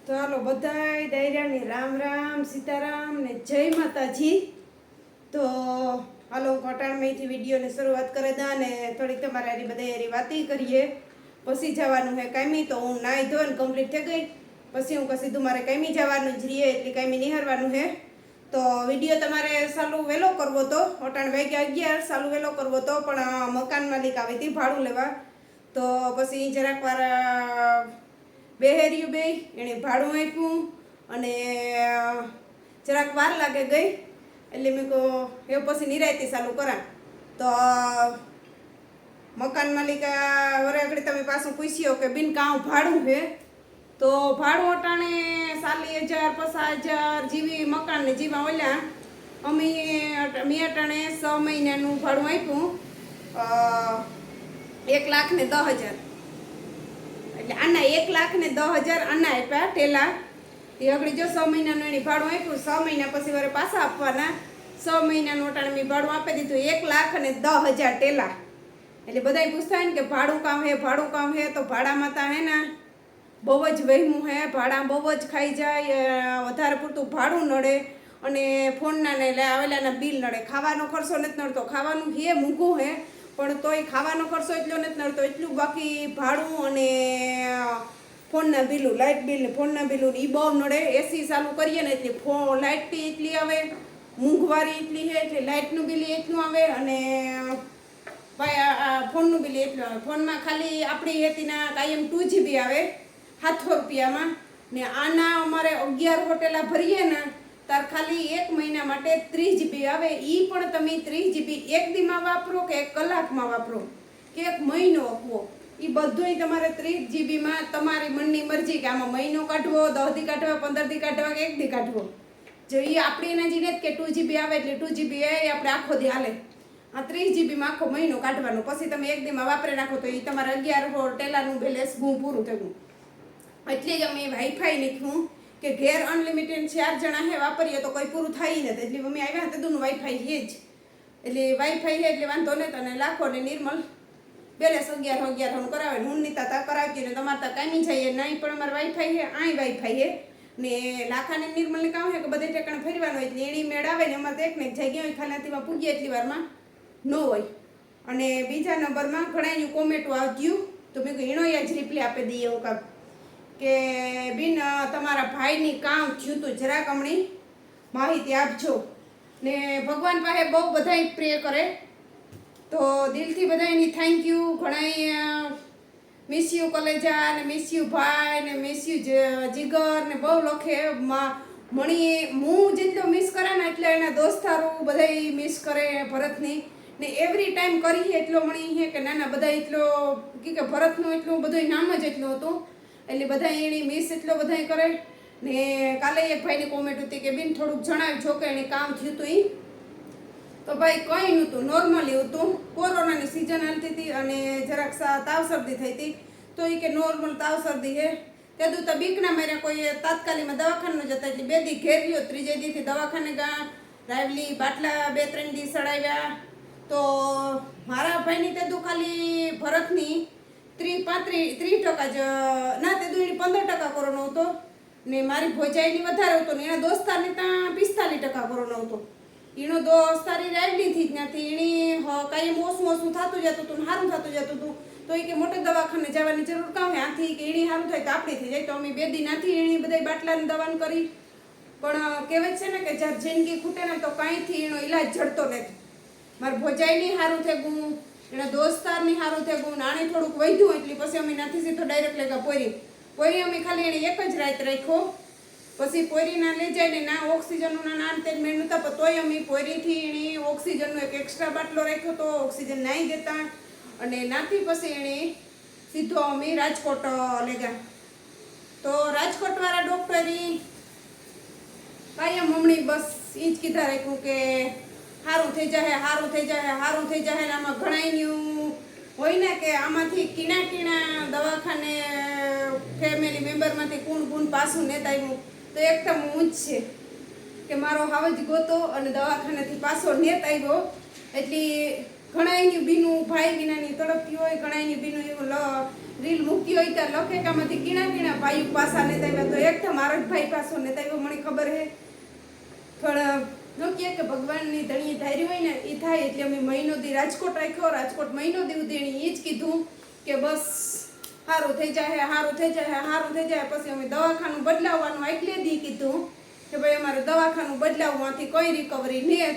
તો હાલો બધાય દાયરાને રામ રામ સીતારામ ને જય માતાજી. તો હાલો ઘટાણમાંથી વિડીયોની શરૂઆત કરે દા ને થોડીક તમારે હારી બધા હારી વાતી કરીએ. પછી જવાનું હે કાયમી. તો હું નાહી ધોઈને કમ્પ્લીટ થઈ ગઈ. પછી હું સીધું મારે કાયમી જવાનું જ રહીએ એટલે કાયમી નિહારવાનું હે. તો વિડીયો તમારે ચાલુ વહેલો કરવો તો 11:11 ચાલુ વહેલો કરવો તો પણ મકાન માલિક આવી હતી ભાડું લેવા. તો પછી જરાક વાર બેહેર્યું બે એણે ભાડું આપ્યું અને જરાક વાર લાગે ગઈ એટલે મેં કહું એ પછી નિરાયતી ચાલુ કરા. તો મકાન માલિક વરે આગળ તમે પાછું પૂછ્યો કે બિન કાં ભાડું છે. તો ભાડું અટાણે 40,000 50,000 જેવી મકાન ને જેવા ઓલા મેં અટાણે 6 મહિનાનું ભાડું આપ્યું 1,10,000. એટલે આના 1,10,000 આના આપ્યા ટેલા. એ આગળ જો 6 મહિનાનું એની ભાડું આપ્યું. 6 મહિના પછી વરે પાછા આપવાના. 6 મહિનાનું અટાણે મેં ભાડું આપી દીધું 1,10,000 ટેલા. એટલે બધાય પૂછતા હોય ને કે ભાડું કામ હે ભાડું કામ હે. તો ભાડામાં તા હે ને બહુ જ વહેમું હે. ભાડા બહુ જ ખાઈ જાય. વધારે પૂરતું ભાડું નડે અને ફોનના ને આવેલાના બિલ નડે. ખાવાનો ખર્ચો નથી નડતો. ખાવાનું હે મૂંઘું હે પણ તોય ખાવાનો ખર્ચો એટલો નથી નડતો. એટલું બાકી ભાડું અને ફોનના બિલું લાઇટ બિલ ને ફોનના બિલું એ બહુ નડે. એસી ચાલુ કરીએ ને એટલે લાઇટ એટલી આવે, મોંઘવારી એટલી છે એટલે લાઇટનું બિલ એટલું આવે અને ફોનનું બિલ એટલું આવે. ફોનમાં ખાલી આપણી હેતીના કાયમ 2GB આવે 700 રૂપિયામાં ને આના અમારે 11 હોટેલા ભરીએ ને તાર ખાલી 1 મહિના માટે 30GB આવે. એ પણ તમે 30GB એક દીમાં વાપરો કે 1 કલાકમાં વાપરો કે 1 મહિનો આપવો એ બધુંય તમારે 30GBમાં તમારી મનની મરજી કે આમાં મહિનો કાઢવો, 10 દી કાઢવા, 15 દી કાઢવા કે 1 દી કાઢવો. જો એ આપણી એના જીને કે 2GB આવે એટલે 2GB એ આપણે આખો દી હાલે. આ 30GBમાં આખો મહિનો કાઢવાનો. પછી તમે 1 દીમાં વાપરી નાખો તો એ તમારે 11 ટેલાનું બેલેન્સ પૂરું થયું. એટલે જ અમે વાઈફાઈ લીધું કે ઘેર અનલિમિટેડ 4 જણા હે વાપરીએ તો કોઈ પૂરું થાય નથી. એટલે મમ્મી આવ્યા હતા દૂનું વાઈફાઈ છે જ. એટલે વાઈફાઈ છે એટલે વાંધો નહીં. તને લાખો ને નિર્મલ બેલેન્સ 1100 કરાવે. હું નીતા તા કરાવતી ને તમારે ત્યાં કામી જઈએ નહીં પણ અમારે વાઈફાઈ છે અહીં વાઈફાઈ છે ને લાખાને નિર્મલને કામ છે કે બધે ઠેકાણે ફરવાનું હોય એટલે એની મેળ આવે ને અમારે તો એકને જગ્યા હોય ખાલી ત્યાંમાં પૂગીએ એટલી વારમાં ન હોય. અને બીજા નંબરમાં ઘણાનું કોમેન્ટો આવતું તો મેં કહ્યું એનો જ રિપ્લાય આપી દઈએ એવું કાંક કે બિન તમારા ભાઈની કામ થયું હતું જરાક હમણી માહિતી આપજો. ને ભગવાન પાસે બહુ બધાય પ્રે કરે તો દિલથી બધાની થેન્ક યુ. ઘણા મિસ યુ કલેજા ને મિસ યુ ભાઈ ને મિસ યુ જીગર ને બહુ લખે. મણી હું જેટલો મિસ કરે ને એટલે એના દોસ્તારો બધાય મિસ કરે ભરતની ને એવરી ટાઈમ કરી એટલો મણી છે કે નાના બધા એટલો કે ભરતનું એટલું બધું નામ જ એટલું હતું એટલે બધા એની મિસ એટલો બધાય કરે. ને કાલે એક ભાઈની કોમેન્ટ હતી કે બેન થોડુંક જણાવજો કે એને કામ થયું હતું. તો ભાઈ કંઈ નહોતું, નોર્મલી હતું. કોરોનાની સિઝન હાલતી હતી અને જરાક તાવ શરદી થઈ હતી તો એ કે નોર્મલ તાવ શરદી છે. તેદું તો બીકના માર્યા કોઈ તાત્કાલિકમાં દવાખાને જતા એટલે 2 દી ઘેર રહ્યો. 3જે દીથી દવાખાને ગયા. રાયવલી બાટલા 2-3 દી સડાવ્યા. તો મારા ભાઈની તેદું ખાલી ભરતની 30% જ ના તેદું એની 15% કોરોના હતો ને મારી ભોજાઈની વધારે હતો ને એના દોસ્તારની ત્યાં 45% કોરોના હતો. એનો દોસ્તારી રાયવલીથી જ નથી. એની કાંઈ ઓછું થતું જતું હતું ને સારું થતું જતું હતું. તો એ કે મોટે દવાખાને જવાની જરૂર કામ હે આથી કે એની સારું થાય તો આપણી થઈ જાય. તો અમે 2 દી નાથી એની બધા બાટલાની દવાનું કરી. પણ કહેવાય છે ને કે જ્યારે જિંદગી ખૂટે ને તો કાંઈથી એનો ઈલાજ જડતો નથી. મારા ભોજાઈની સારું થઈ ગયું, એના દોસ્તારની સારું થઈ ગયું, નાણે થોડુંક વધ્યું એટલે પછી અમે નથી સીધો ડાયરેક્ટ લેગા પોરી અમે ખાલી એને એક જ રાત રાખ્યો. પછી પોરીના લઈ જાય ને ના ઓક્સિજનનું ના તેલ મેળ નહોતા પણ તોય અમે પોરીથી એણે ઓક્સિજનનો એક એક્સ્ટ્રા બાટલો રાખ્યો તો ઓક્સિજન નાહી દેતા અને નાથી પછી એણે સીધો અમે રાજકોટ લેગા. તો રાજકોટવાળા ડૉક્ટરી કાયમ હમણી બસ એ જ કીધા રાખ્યું કે સારું થઈ જાય સારું થઈ જાય સારું થઈ જાય. આમાં ઘણાયનું હોય ને કે આમાંથી કીણા દવાખાને ફેમિલી મેમ્બરમાંથી કોણ પાછું નેતા આવ્યું તો એકદમ હું જ છે કે મારો હાવજ ગોતો અને દવાખાનેથી પાછો નેત આવ્યો. એટલે ઘણાયની બીનું ભાઈ વિનાની તડપતી હોય, ઘણાયની બીનું એવું રીલ મૂકી હોય ત્યાં લખે કે આમાંથી કીણા ભાઈ પાસા ને આવ્યા તો એક તો મારો જ ભાઈ પાસો ને આવ્યો મને ખબર હે પણ જો કે ભગવાનની ધણીએ ધારી હોય ને એ થાય એટલે અમે મહિનો દી રાજકોટ રાખ્યો રાજકોટ મહિનો દી ઉધેણી એ જ કીધું કે બસ સારું થઈ જાય સારું થઈ જાય સારું થઈ જાય પછી અમે દવાખાનું બદલાવવાનું એટલે દી કીધું કે ભાઈ અમારે દવાખાનું બદલાવવાથી કોઈ રિકવરી નહીં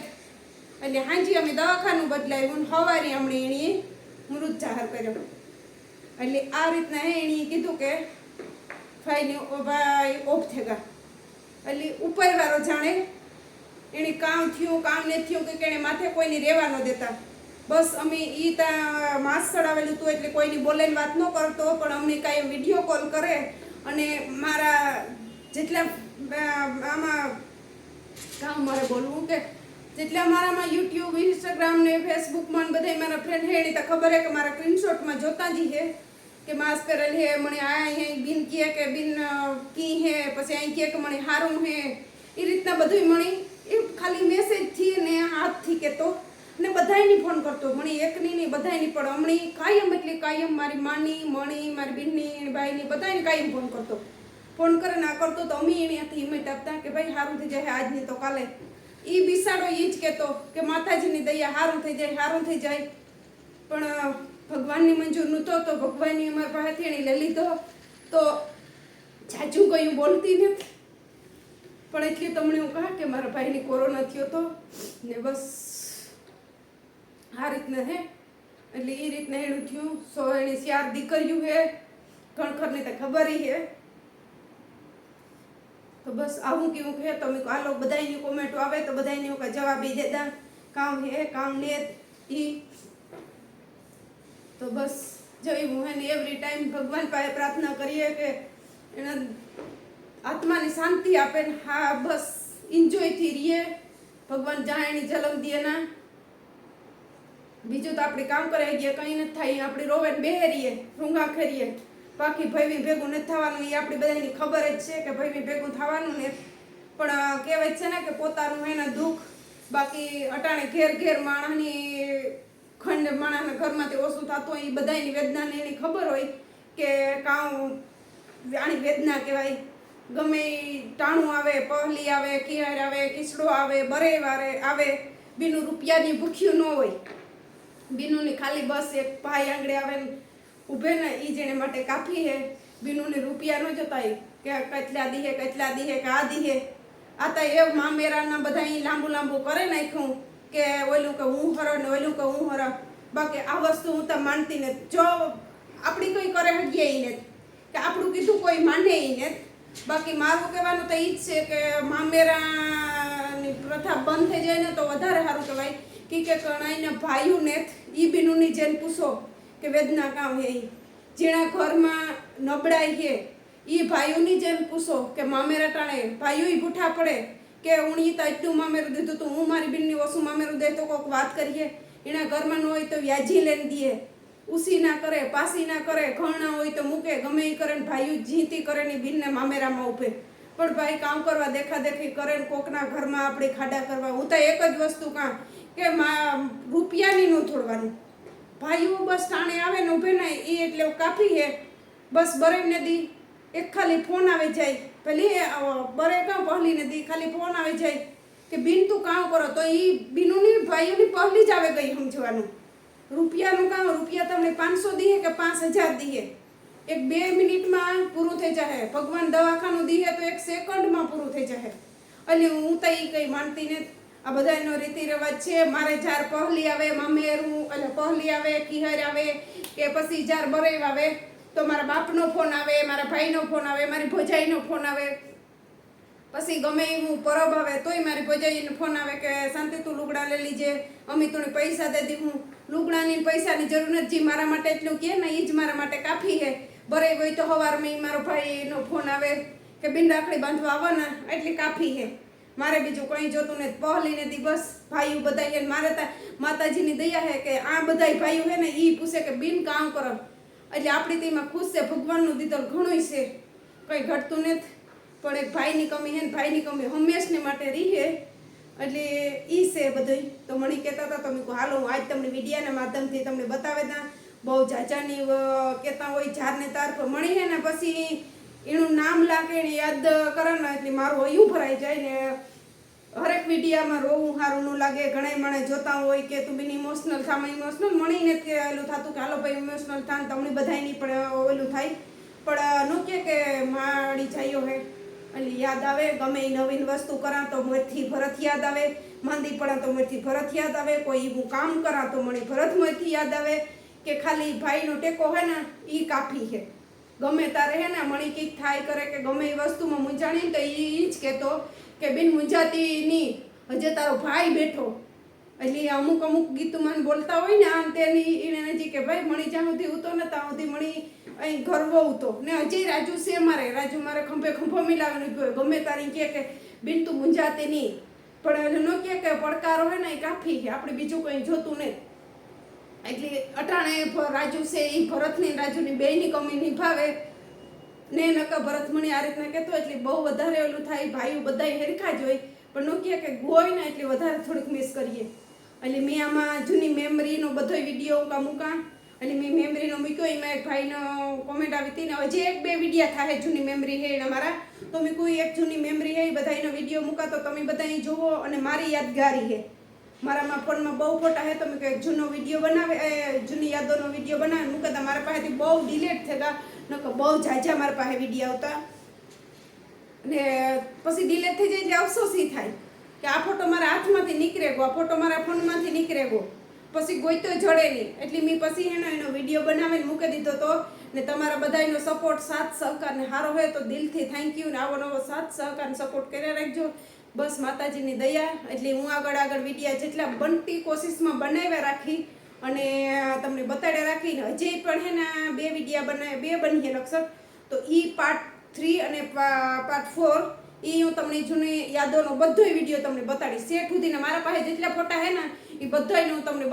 એટલે હાજી અમે દવાખાનું બદલાવ્યું સવારે હમણાં એણીએ મૃત જાહેર કર્યો એટલે આ રીતના એણીએ કીધું કે ભાઈ ઓફ થઈ ગયા એટલે ઉપરવાળો જાણે એને કામ થયું કામ નથી થયું કે એને માથે કોઈની રહેવા ન દેતા બસ અમે એ ત્યાં માસ્ક ચડાવેલું હતું એટલે કોઈની બોલાઈને વાત ન કરતો પણ અમને કાંઈ વિડીયો કોલ કરે અને મારા જેટલા આમાં કામ મારે બોલવું કે જેટલા મારામાં યુટ્યુબ ઇન્સ્ટાગ્રામ ને ફેસબુકમાં બધા મારા ફ્રેન્ડ હે એની તો ખબર હે કે મારા સ્ક્રીનશોટમાં જોતા જ હે કે માસ્ક કરેલ હે મને આ અહીં બિન કહે કે બિન કી હે પછી અહીં કહે કે મને હારું હે એ રીતના બધું મને એ ખાલી મેસેજથી ને હાથથી કહેતો ને બધાયની ફોન કરતો મને એકની નહીં બધાયની પણ હમણાં કાયમ એટલે કાયમ મારી માની મણી મારી બહેનની ભાઈની બધાને કાયમ ફોન કરતો ફોન કરે ના કરતો તો અમે એની હાથે હિંમત આપતા કે ભાઈ સારું થઈ જાય આજની તો કાલે એ બિસાડો એ જ કહેતો કે માતાજીની દયા સારું થઈ જાય પણ ભગવાનની મંજૂર નહોતો તો ભગવાનની અમારા પાસેથી એને લઈ લીધો તો જાજુ કયું બોલતી નથી પણ એટલી તમને હું કહા કે મારા ભાઈને કોરોના થયો તો ને બસ આ રીતના હે એટલે એ રીતના એનું થયું એની 4 દીકરીઓ હે ખણખરની તો ખબર હે તો બસ આવું કેવું હે તમે હાલો બધાની કોમેન્ટો આવે તો બધાની જવાબ દેતા કામ હે કામ ને ઈ તો બસ જોયું હે ને એવરી ટાઈમ ભગવાન પાસે પ્રાર્થના કરીએ કે એના આત્માની શાંતિ આપે ને હા બસ એન્જોયથી રહીએ ભગવાન જ્યાં એની જલમ દે ના બીજું તો આપણે કામ કરે ગયા કંઈ નથી થાય આપણે રોવે ને બેહેરીએ રૂંગા ખરીએ બાકી ભાઈ ભેગું નથી થવાનું એ આપણી બધાની ખબર જ છે કે ભાઈ ભેગું થવાનું ને પણ કહેવાય છે ને કે પોતાનું એના દુઃખ બાકી અટાણે ઘેર માણસની ખંડ માણસના ઘરમાંથી ઓછું થતું હોય એ બધાની વેદનાને એની ખબર હોય કે કામ આની વેદના કહેવાય ગમે ટાણું આવે પહલી આવે કિયાર આવે કિસડો આવે બરેવારે આવે બીનું રૂપિયાની ભૂખ્યું ન હોય બીનુની ખાલી બસ એક ભાઈ આંગળે આવે ને ઊભે ને એ જેને માટે કાફી હે બીનુને રૂપિયા ન જતા કે કેટલા દીહે કે આ દીહે આ તો એ મામેરાના બધા લાંબુ કરે નાખ્યું કે ઓલું કે હું હરો ને ઓલું કે હું હરો બાકી આ વસ્તુ હું તો માનતી ને જો આપણી કોઈ કરે હગીએ ને કે આપણું કીધું કોઈ માને ને બાકી મારું કહેવાનું તો એ જ છે કે મામેરાની પ્રથા બંધ થઈ જાય ને તો વધારે સારું કહેવાય કે કણાઈના ભાઈઓને એ બીનુની જેમ પૂછો કે વેદના કામ હે જેના ઘરમાં નબળાઈ હે એ ભાઈઓની જેમ પૂછો કે મામેરા ટાણે ભાઈઓ ભૂઠા પડે કે ઉણી તો એટલું મામેરું દીધું તો હું મારી બેનની ઓછું મામેરું દે તો કોઈક વાત કરીએ એના ઘરમાં ન હોય તો વ્યાજી લઈને દઈએ ઉસી ના કરે પાસી ના કરે ઘણા હોય તો મૂકે ગમે એ કરે ને ભાઈઓ જીતી કરે ને બિનને મામેરામાં ઉભે પણ ભાઈ કામ કરવા દેખાદેખી કરે ને કોકના ઘરમાં આપણે ખાડા કરવા હું તો એક જ વસ્તુ કાં કે રૂપિયાની ન થોડવાનું ભાઈઓ બસ ટાણે આવે ને ઉભે ને એ એટલે કાફી હે બસ બરે નદી એક ખાલી ફોન આવી જાય પેલી બરે કાં પહલી નદી ખાલી ફોન આવી જાય કે બિન તું કામ કરો તો એ બીનુની ભાઈઓની પહલી જ આવે ગઈ સમજવાનું રૂપિયાનું કામ રૂપિયા તમને 500 દીએ કે 5000 દીએ એક 2 મિનિટમાં પૂરું થઈ જાય ભગવાન દવાખાનું દીએ તો 1 સેકન્ડમાં પૂરું થઈ જાય એટલે હું તો એ કંઈ માનતી ને આ બધાનો રીતિ રિવાજ છે મારે જાર પહલી આવે મામેરું એટલે પહલી આવે કિહર આવે કે પછી જાર બરેવ આવે તો મારા બાપનો ફોન આવે મારા ભાઈનો ફોન આવે મારી ભોજાઈનો ફોન આવે પછી ગમે એવું પરબ આવે તોય મારી ભોજાઈનો ફોન આવે કે શાંતિ તું લુગડા લઈ લીજે અમી તું પૈસા દે દી હું લુગડાની પૈસાની જરૂર નથી મારા માટે એટલું કહે ને એ જ મારા માટે કાફી હે બરે હોય તો સવારમાં મારો ભાઈનો ફોન આવે કે બિન રાખડી બાંધવા આવવાના એટલી કાફી હે મારે બીજું કંઈ જોતું ને પહલીને દિવસ ભાઈઓ બધા હે મારે તો માતાજીની દયા હે કે આ બધા ભાઈઓ હે ને એ પૂછે કે બિન કામ કરો એટલે આપણી તેમાં ખુશ છે ભગવાનનું દીધલ ઘણું છે કંઈ ઘટતું નથી પણ એક ભાઈની કમી હે ને ભાઈની કમી હંમેશને માટે રહી હે એટલે એ છે બધું તો મને કહેતા હતા તમે હાલો હું આજ તમને વિડીયાના માધ્યમથી તમને બતાવે ત્યાં બહુ જાજાની કહેતા હોય જારને તાર પર મળી હે ને પછી એનું નામ લાગે ને યાદ કરે ને એટલે મારું હૈયું ભરાઈ જાય ને હરેક વિડીયામાં રોવું સારું ન લાગે. ઘણા મને જોતા હોય કે તું બિન ઇમોશનલ થામાં ઇમોશનલ મણીને કે ઓલું થતું કે હાલો ભાઈ ઇમોશનલ થાય ને તમને બધાયની પણ ઓલું થાય પણ નું કે મારી જાયો હે એટલે યાદ આવે. ગમે એ નવીન વસ્તુ કરા તો મોરથી ભરત યાદ આવે, માંદી પડે તો મોરથી ભરત યાદ આવે, કોઈ હું કામ કરા તો મને ભરત મોરથી યાદ આવે કે ખાલી ભાઈનો ટેકો હે ને એ કાફી છે. ગમે તારે હે ને મણી કંઈક થાય કરે કે ગમે એ વસ્તુમાં મૂંઝાણી તો એ જ કહેતો કે બેન મૂંઝાતી નહીં, હજે તારો ભાઈ બેઠો. એટલે અમુક ગીતમાં બોલતા હોય ને આમ તેની એને હજી કે ભાઈ મણી જ્યાં સુધી ઉતો ને ત્યાં સુધી મણી અહીં ગર્વ ઉતો ને હજી રાજુ છે રાજુ મારે ખંભે ખંભો મિલાવીને ગયો ગમે તારી કે બેન તું મૂંઝાતી નહીં પણ ન કે પડકારો હોય ને એ કાફી છે, આપણે બીજું કંઈ જોતું નહીં. એટલે અટાણે રાજુ છે એ ભરતની રાજુની બેયની કમી નિભાવે ને નકા ભરત મણી આ રીતના કહેતો એટલે બહુ વધારે ઓલું થાય. ભાઈઓ બધા હેરખા જ હોય પણ નો કે ગોય ને એટલે વધારે થોડુંક મિસ કરીએ. એટલે મેં આમાં જૂની મેમરીનો બધો વિડીયો મૂકા એટલે મેં મેમરીનો મૂક્યો એમાં એક ભાઈનો કોમેન્ટ આવી હતી ને હજી 1-2 વિડીયા થાય જૂની મેમરી હે એના મારા તો મેં કોઈ એક જૂની મેમરી હે બધાનો વિડીયો મૂકા તો તમે બધા જુઓ અને મારી યાદગારી હે. મારામાં ફોનમાં બહુ ફોટા હે તો મેં કંઈક જૂનો વિડીયો બનાવે જૂની યાદોનો વિડીયો બનાવે મૂકતા મારા પાસેથી બહુ ડિલેટ થતા નકર બહુ ઝાઝા મારા પાસે વિડીયો આવતા ને પછી ડિલેટ થઈ જાય એટલે અફસોસ એ થાય કે આ ફોટો મારા હાથમાંથી નીકળે ગયો, આ ફોટો મારા ફોનમાંથી નીકળે ગયો પછી ગોઈતો જડે નહીં. એટલે મેં પછી એનો વિડીયો બનાવીને મૂકી દીધો તો ને તમારા બધાનો સપોર્ટ સાથ સહકાર ને સારો હોય તો દિલથી થેન્ક યુ ને આવો નવો સાથ સહકાર સપોર્ટ કર્યા રાખજો. બસ માતાજીની દયા એટલે હું આગળ વિડીયા જેટલા બનતી કોશિશમાં બનાવ્યા રાખી અને તમને બતાડ્યા રાખીને હજી પણ હે ને 2 વિડીયા બનાવ્યા 2 બની અક્ષર તો એ પાર્ટ 3 અને પાર્ટ 4 એ હું તમને જૂની યાદોનો બધો વિડીયો તમને બતાડીશ. સેટ સુધીને મારા પાસે જેટલા ફોટા હે ને એ બધાને હું તમને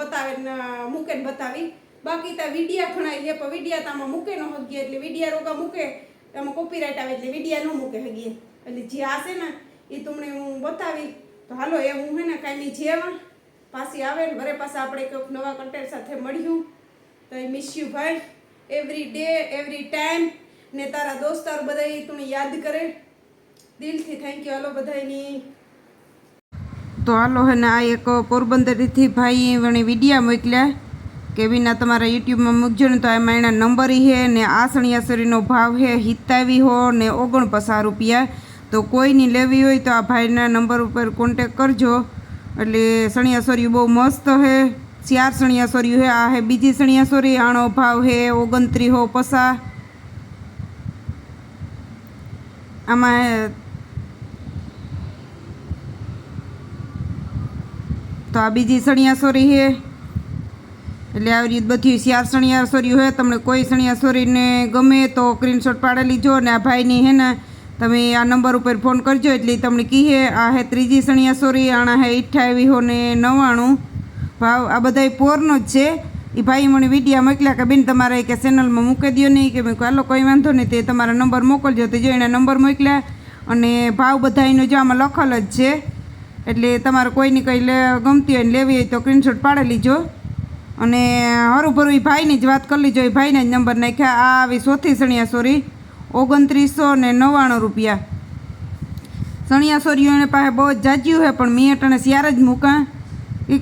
મૂકે બતાવી. બાકી ત્યાં વિડીયા ઘણા છે પણ વિડીયા તામાં મૂકે ન હગીએ એટલે વિડીયા રોગા મૂકે એમાં કોપીરાઇટ આવે એટલે વિડીયા ન મૂકે હગીએ. એટલે જે હશે ને એ તમને હું બતાવી તો હાલો એ હું હે ને કાંઈ જેવા પાછી આવે ને ઘરે પાછા આપણે કંઈક નવા કન્ટેન્ટ સાથે મળ્યું તો આઈ મિસ યુ ભાઈ એવરી ડે એવરી ટાઈમ ને તારા દોસ્તાર બધા તું યાદ કરે દિલથી થેન્ક યુ. હાલો બધાની તો હાલો હે ને આ એક પોરબંદરથી ભાઈ વણી વિડીયા મોકલ્યા કે વિના તમારા યુટ્યુબમાં મૂકજો ને તો એમાં એના નંબર છે ને આ સણિયાસરીનો ભાવ છે 87 હો ને 49 રૂપિયા. તો કોઈની લેવી હોય તો આ ભાઈના નંબર ઉપર કોન્ટેક કરજો. એટલે સણિયાસોરી બહુ મસ્ત છે, 4 સણિયાસોરી છે. આ હે બીજી સણિયાસોરી, આનો ભાવ છે 2950. આમાં તો આ બીજી સણિયાસોરી છે એટલે આવી રીતે બધી 4 સણિયાસોરી છે. તમને કોઈ સણિયાસોરીને ગમે તો સ્ક્રીનશોટ પાડી લીજો ને આ ભાઈની હે ને તમે આ નંબર ઉપર ફોન કરજો એટલે તમને કીએ. આ હે ત્રીજી સણિયાસોરી, આણા હે 2899 ભાવ. આ બધા પોરનો જ છે. એ ભાઈ મને વિડીયા મોકલ્યા કે બેન તમારે કે ચેનલમાં મૂકી દો નહીં કે મેં હાલો કોઈ વાંધો નહીં તે તમારા નંબર મોકલજો. તો જો એના નંબર મોકલ્યા અને ભાવ બધાનો જો આમાં લખેલ જ છે. એટલે તમારે કોઈને કંઈ ગમતી હોય ને લેવી હોય તો સ્ક્રીનશોટ પાડી લીજો અને હરુભરું એ ભાઈની જ વાત કરી લીજો. એ ભાઈના જ નંબર નાખ્યા. આ આવી ચોથી સણિયાસોરી 2999 રૂપિયા. સણિયાસોરીઓને પાસે બહુ જ જાજ્યું છે પણ મેં અટાણે શિયાર જ મૂકા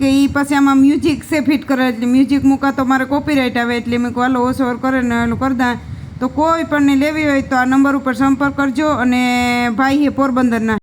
કે એ પછી આમાં મ્યુઝિક છે ફિટ કરે એટલે મ્યુઝિક મૂકા તો મારે કોપીરાઇટ આવે એટલે મેં કહું હાલો ઓછો કરે ને એનું કરતા. તો કોઈ પણ લેવી હોય તો આ નંબર ઉપર સંપર્ક કરજો. અને ભાઈ છે પોરબંદરના